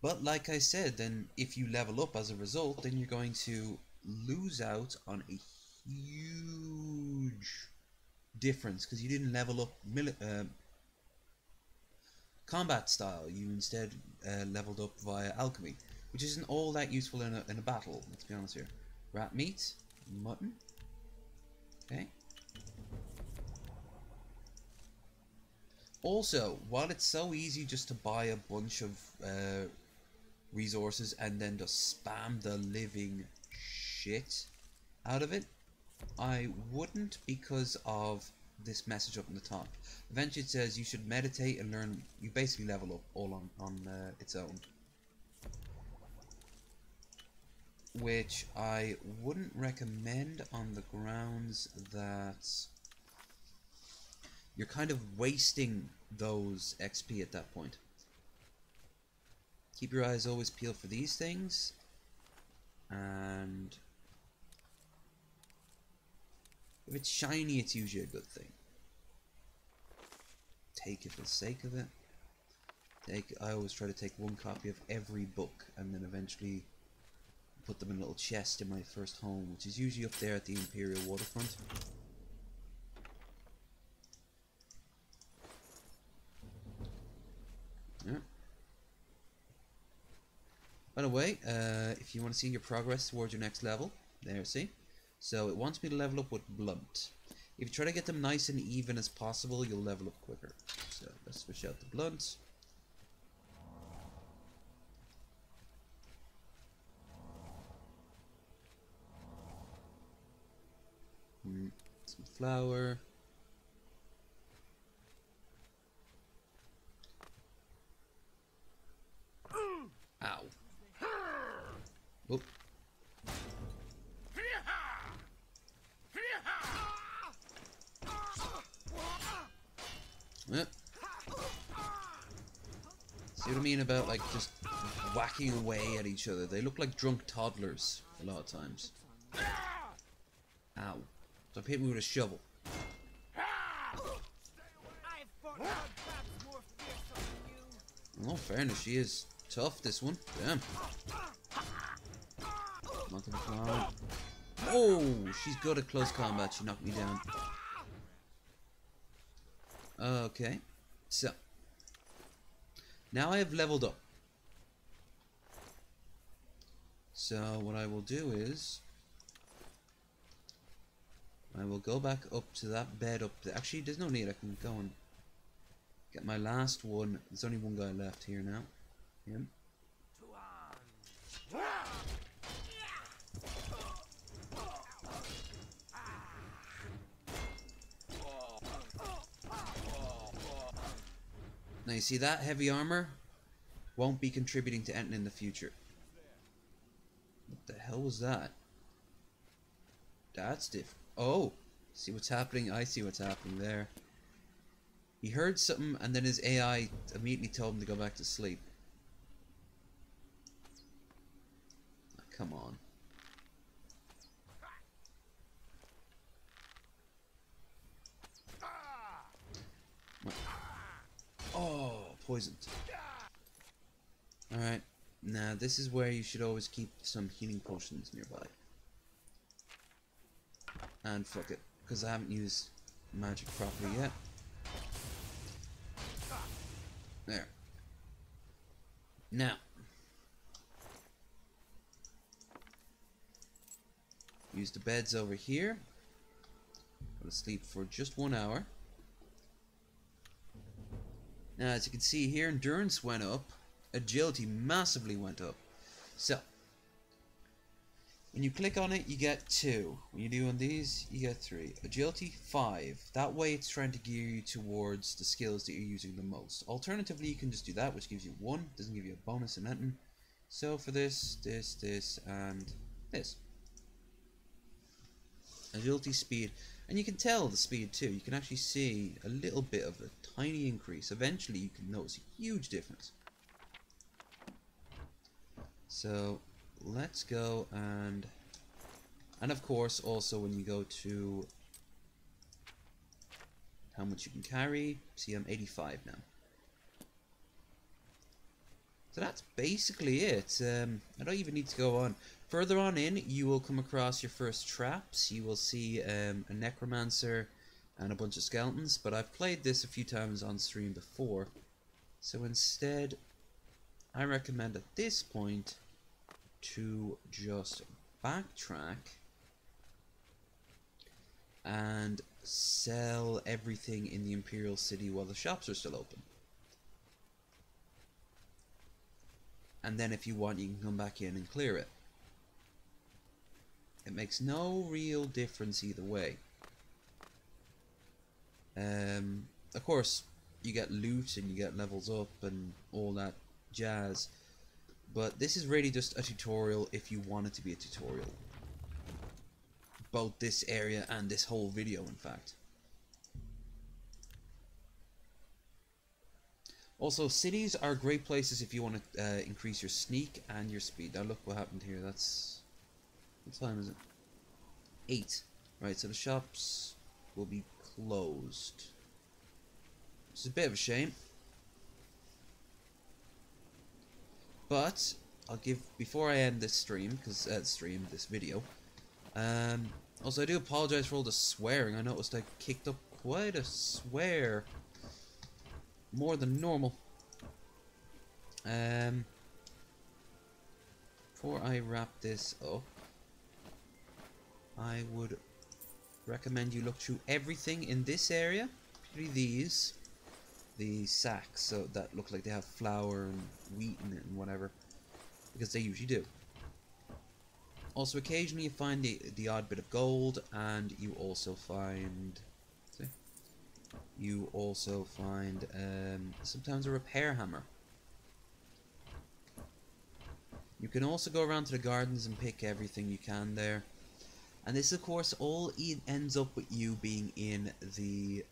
But like I said, then if you level up as a result, then you're going to lose out on a huge difference, because you didn't level up combat style. You instead leveled up via alchemy, which isn't all that useful in a battle, let's be honest here. Rat meat, mutton, okay. Also, while it's so easy just to buy a bunch of resources and then just spam the living shit out of it, I wouldn't, because of this message up on the top. Eventually it says you should meditate and learn. You basically level up all on its own, which I wouldn't recommend on the grounds that you're kind of wasting those XP at that point. Keep your eyes always peeled for these things, and if it's shiny, it's usually a good thing. Take it for the sake of it. I always try to take 1 copy of every book, and then eventually put them in a little chest in my first home, which is usually up there at the Imperial waterfront. Yeah. By the way, if you want to see your progress towards your next level, there, see? So it wants me to level up with blunt. If you try to get them nice and even as possible, you'll level up quicker. So let's switch out the blunt. Some flour. Ow. Whoop. Yep. See what I mean about, like, just whacking away at each other? They look like drunk toddlers a lot of times. Ow. Stop hitting me with a shovel. In all fairness, she is tough, this one. Damn. Not gonna fly. Oh, she's good at close combat. She knocked me down. Okay. So. Now I have leveled up. So what I will do is I will go back up to that bed up there. Actually, there's no need. I can go and get my last one. There's only one guy left here now. Him. Now you see that heavy armor won't be contributing to anything in the future. What the hell was that? That's different. Oh, see what's happening? I see what's happening there. He heard something and then his AI immediately told him to go back to sleep. Oh, come on. Oh, poisoned. Alright, now this is where you should always keep some healing potions nearby. And fuck it, because I haven't used magic properly yet. There. Now. Use the beds over here. Go to sleep for just 1 hour. Now, as you can see here, endurance went up. Agility massively went up. So, when you click on it, you get 2. When you do on these, you get 3. Agility, 5. That way it's trying to gear you towards the skills that you're using the most. Alternatively, you can just do that, which gives you 1. Doesn't give you a bonus or anything. So for this, and this. Agility, speed. And you can tell the speed too. You can actually see a little bit of a tiny increase. Eventually you can notice a huge difference. So let's go and of course also when you go to how much you can carry, see I'm 85 now. So that's basically it. I don't even need to go on. Further on in, you will come across your first traps. You will see a necromancer and a bunch of skeletons, but I've played this a few times on stream before. So instead, I recommend at this point to just backtrack and sell everything in the Imperial City while the shops are still open. And then if you want, you can come back in and clear it. It makes no real difference either way. Of course, you get loot and you get levels up and all that jazz. But this is really just a tutorial if you want it to be a tutorial. Both this area and this whole video, in fact. Also, cities are great places if you want to increase your sneak and your speed. Now look what happened here. That's... what time is it? 8. Right, so the shops will be closed. It's a bit of a shame. But, I'll give... before I end this stream, because... this video. Also, I do apologize for all the swearing. I noticed I kicked up quite a swear. More than normal. Before I wrap this up, I would recommend you look through everything in this area, particularly these sacks, so that look like they have flour and wheat in it and whatever, because they usually do. Also, occasionally you find the odd bit of gold, and you also find... see? You also find sometimes a repair hammer. You can also go around to the gardens and pick everything you can there. And this, of course, all ends up with you being in the...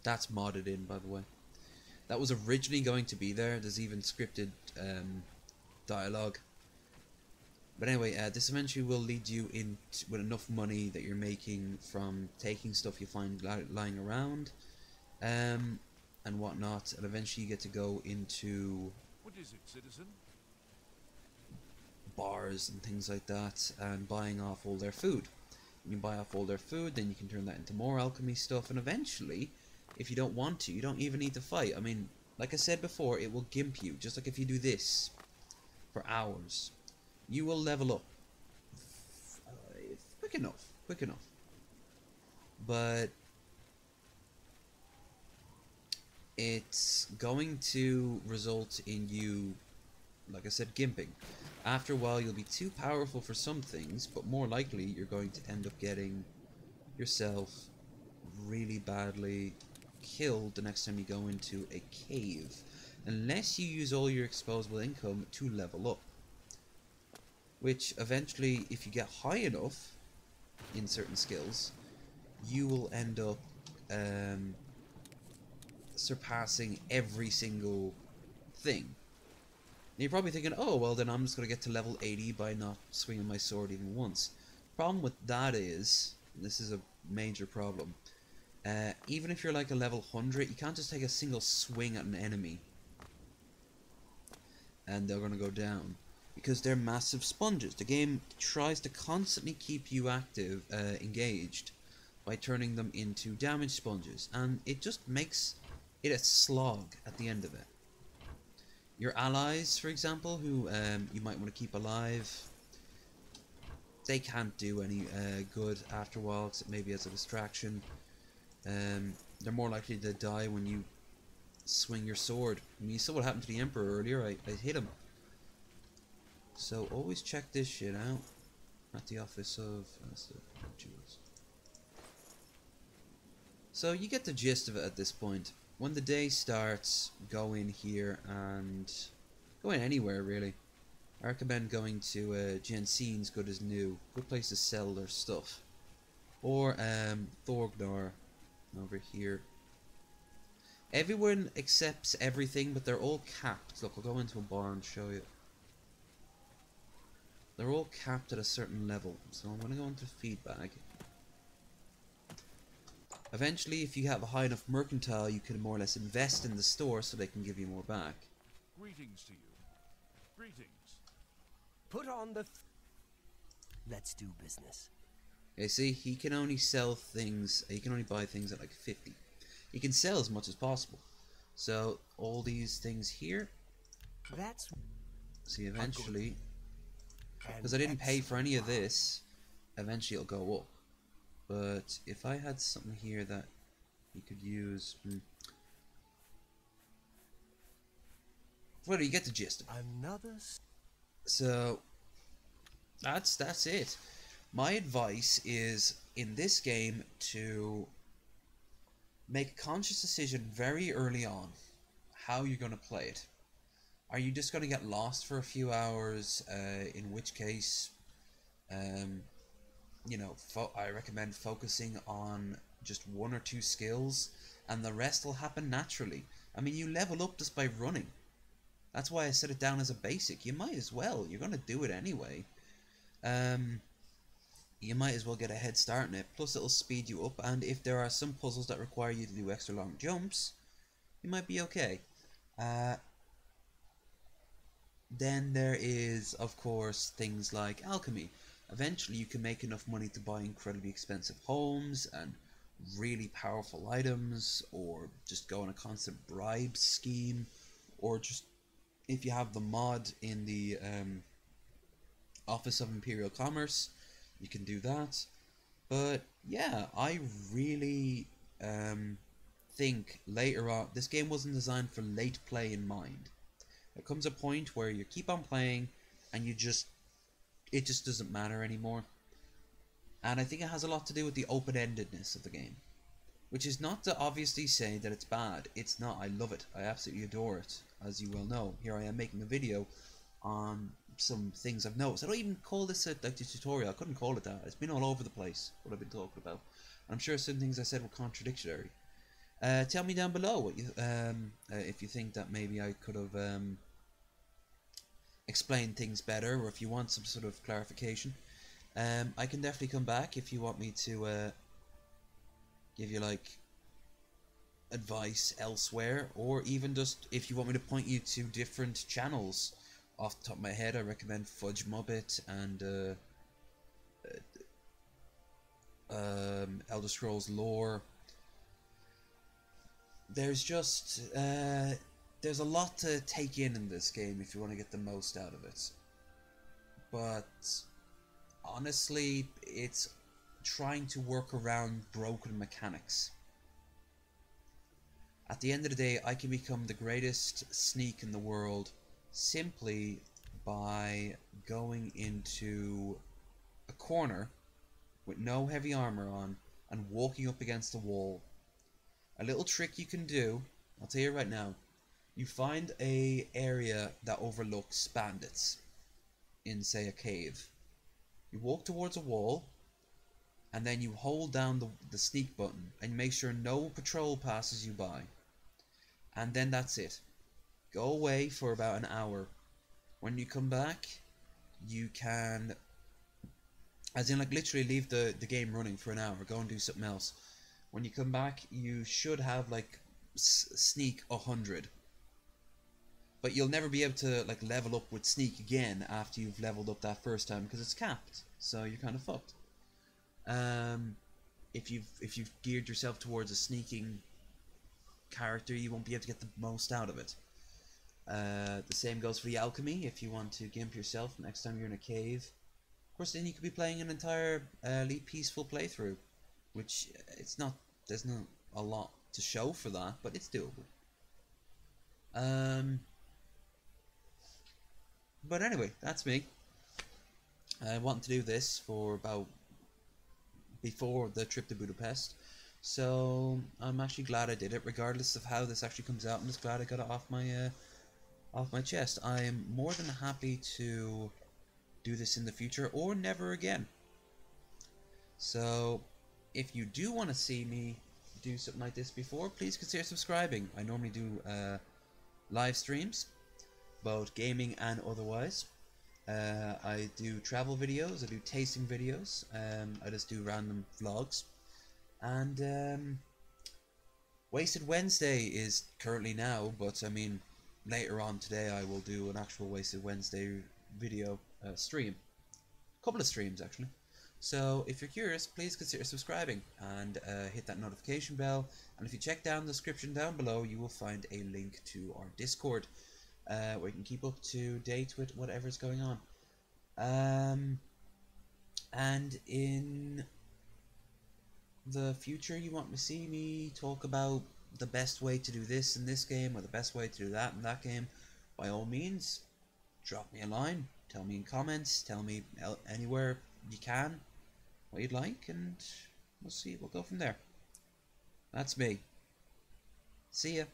that's modded in, by the way. That was originally going to be there. There's even scripted dialogue. But anyway, this eventually will lead you in with enough money that you're making from taking stuff you find lying around, and whatnot, and eventually you get to go into What is it, citizen? bars and things like that, and buying off all their food. When you buy off all their food, then you can turn that into more alchemy stuff, and eventually, if you don't want to, you don't even need to fight. I mean, like I said before, it will gimp you, just like if you do this for hours. You will level up quick enough. But it's going to result in you, like I said, gimping. After a while, you'll be too powerful for some things, but more likely you're going to end up getting yourself really badly killed the next time you go into a cave, unless you use all your exposable income to level up. Which eventually, if you get high enough in certain skills, you will end up surpassing every single thing. And you're probably thinking, oh, well, then I'm just going to get to level 80 by not swinging my sword even once. Problem with that is, and this is a major problem, even if you're like a level 100, you can't just take a single swing at an enemy and they're going to go down, because they're massive sponges. The game tries to constantly keep you active, engaged, by turning them into damage sponges, and it just makes it a slog at the end of it. Your allies, for example, who you might want to keep alive, they can't do any good after a while, except maybe as a distraction. They're more likely to die when you swing your sword. I mean, you saw what happened to the Emperor earlier. I hit him. So always check this shit out at the office of jewels. So you get the gist of it at this point. When the day starts, go in here and go in anywhere really. I recommend going to Jensen's Good as New. Good place to sell their stuff. Or Thorgnar over here. Everyone accepts everything, but they're all capped. Look, I'll go into a bar and show you. They're all capped at a certain level. So I'm going to go into feedback. Eventually, if you have a high enough mercantile, you can more or less invest in the store so they can give you more back. Greetings to you. Greetings. Put on the... Let's do business. You see, he can only sell things, he can only buy things at like 50. He can sell as much as possible. So, all these things here, That's... see, eventually, And because I didn't pay for any of this, eventually it'll go up. But if I had something here that you could use... Well, you get the gist of it. Another... So, that's it. My advice is, in this game, to make a conscious decision very early on how you're going to play it. Are you just going to get lost for a few hours, in which case, you know, I recommend focusing on just one or two skills, and the rest will happen naturally. I mean, you level up just by running. That's why I set it down as a basic. You might as well. You're going to do it anyway. You might as well get a head start on it. Plus, it'll speed you up. And if there are some puzzles that require you to do extra long jumps, you might be okay. Then there is, of course, things like alchemy. Eventually, you can make enough money to buy incredibly expensive homes and really powerful items, or just go on a constant bribe scheme, or just, if you have the mod in the Office of Imperial Commerce, you can do that. But yeah, I really think later on, this game wasn't designed for late play in mind. There comes a point where you keep on playing and it just doesn't matter anymore. And I think it has a lot to do with the open-endedness of the game, which is not to obviously say that it's bad. It's not. I love it. I absolutely adore it, as you well know. Here I am making a video on some things I've noticed. I don't even call this a tutorial. I couldn't call it that. It's been all over the place, what I've been talking about. I'm sure some things I said were contradictory. Tell me down below what you, if you think that maybe I could have explained things better, or if you want some sort of clarification. I can definitely come back if you want me to give you like advice elsewhere, or even just if you want me to point you to different channels. Off the top of my head, I recommend Fudge Muppet and Elder Scrolls Lore. There's just there's a lot to take in this game if you want to get the most out of it. But honestly, it's trying to work around broken mechanics. At the end of the day, I can become the greatest sneak in the world simply by going into a corner with no heavy armor on and walking up against a wall. A little trick you can do, I'll tell you right now, you find a area that overlooks bandits in, say, a cave. You walk towards a wall and then you hold down the sneak button and make sure no patrol passes you by. And then that's it. Go away for about an hour. When you come back, you can, as in like literally leave the game running for an hour, go and do something else. When you come back, you should have like sneak 100. But you'll never be able to like level up with sneak again after you've leveled up that first time because it's capped. So you're kind of fucked. If you've geared yourself towards a sneaking character, you won't be able to get the most out of it. The same goes for the alchemy. If you want to gimp yourself next time you're in a cave, of course, then you could be playing an entirely peaceful playthrough, which there's not a lot to show for that, but it's doable. But anyway, that's me. I want to do this for about before the trip to Budapest, so I'm actually glad I did it, regardless of how this actually comes out. I'm just glad I got it off my chest. I am more than happy to do this in the future or never again. So if you do want to see me do something like this before, please consider subscribing. I normally do live streams, both gaming and otherwise. I do travel videos, I do tasting videos, I just do random vlogs, and Wasted Wednesday is currently now, but I mean later on today I will do an actual Wasted Wednesday video stream. A couple of streams actually. So if you're curious, please consider subscribing and hit that notification bell, and if you check down the description down below, you will find a link to our Discord, where you can keep up to date with whatever's going on. And in the future, you want to see me talk about the best way to do this in this game, or the best way to do that in that game, by all means, drop me a line, tell me in comments, tell me anywhere you can what you'd like, and we'll see, we'll go from there. That's me. See ya.